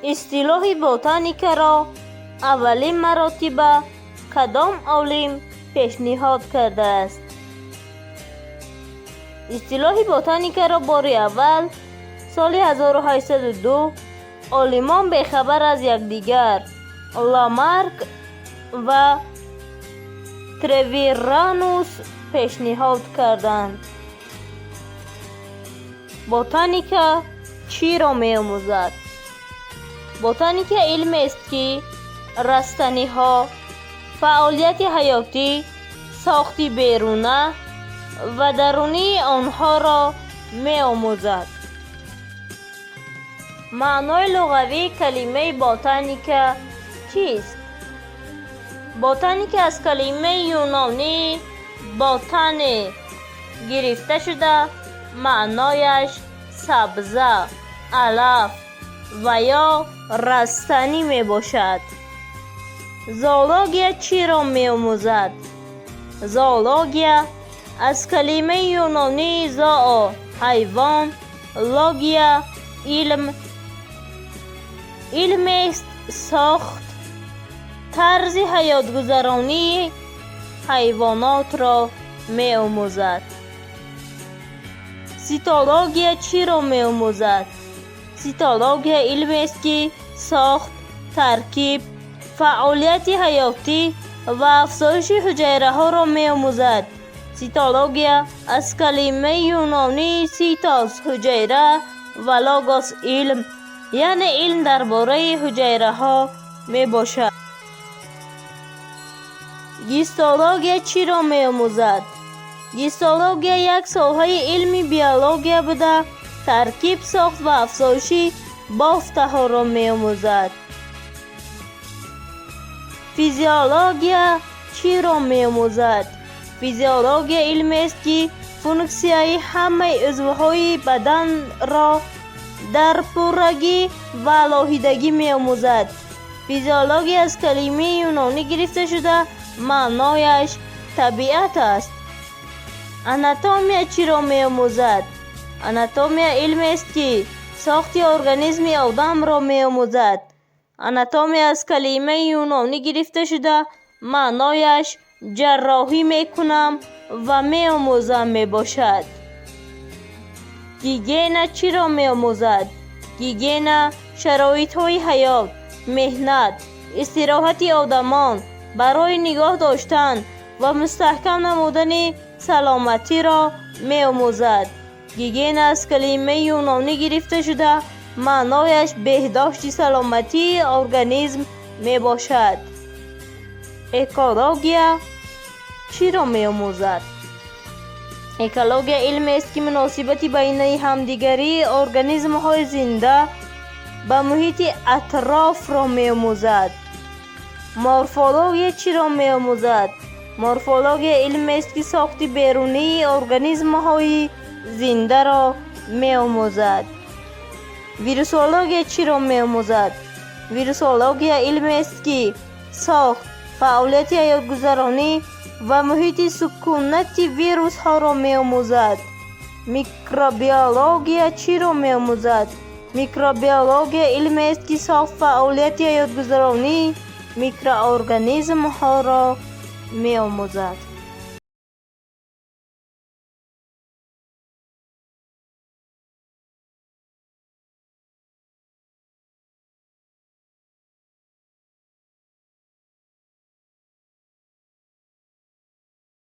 اصطلاح بوتانیکا را اولین مراتب کدام عالم پیشنهاد کرده است؟ اصطلاح بوتانیکا را بار اول سال 1802 عالمان بخبر از یکدیگر لامارک و تریویرانوس پیشنهاد کردند. بوتانیکا چی را می آموزد؟ بوتانیکا علم است که رستنی ها، فعالیت حیاتی، ساخت بیرونه و درونی آنها را می آموزد. معنای لغوی کلمه بوتانیکا چیست؟ بوتانیکا از کلمه یونانی بوتان گرفته شده، معنایش سبزه، علف و یا رستنی می باشد. زولوگیا چی را می آموزد؟ زولوگیا از کلمه یونانی زو حیوان، لوگیا علم است ساخت طرز حیات گذرانی حیوانات را می آموزد. سیتولوگیا چی را می آموزد؟ سیتولوگیا علم است که ساخت، ترکیب، فعالیت حیاتی و افزایش حجره ها را می آموزد. سیتولوگیا از کلمه یونانی سیتوس حجره و لوگوس علم، یعنی علم درباره حجره ها می باشد. گیستولوگیا چی را می آموزد؟ گیستولوگیا یک ساحه علم بیولوژی بوده، ترکیب، ساخت و افزایش بافت ها را می آموزد. فیزیولوژیا چی را می آموزد؟ فیزیولوژیا علم است که فونکسیای همه عضوهای بدن را در پورگی و علاهیدگی می آموزد. فیزیولوژیا از کلمه یونانی گرفته شده، معنایش طبیعت است. آناتومیا چی را می آموزد؟ آناتومیا علم است که ساخت ارگانیسم آدم را می آموزد. آناتومیا از کلمه یونانی گرفته شده، معنایش جراحی می کنم و می آموزم می باشد. گیگینا چی را می آموزد؟ گیگینا شرایط های حیات، مهنت، استراحت آدمان برای نگاه داشتن و مستحکم نمودن سلامتی را می آموزد. گیگینا از کلمه یونانی گرفته شده، معنایش بهداشت سلامتی ارگانیسم می باشد. اکولوژیا چی را می آموزد؟ اکولوژیا علم است که مناسبت بین همدیگری ارگانیسم های زنده به محیط اطراف را می آموزد. مورفولوژیا چی را می آموزد؟ مورفولوژیا علم است که ساخت بیرونی ارگانیسم های زنده را می آموزد. ویروسولوژیا چی را می آموزد؟ ویروسولوژیا علم است که ساخت، فعالیت حیات گذرانی و محیط سکونت ویروس ها را می آموزد. میکروبیولوژیا چی را می آموزد؟ میکروبیولوژیا علم است که ساخت، فعالیت حیات گذرانی میکروارگانیسم ها را می آموزد.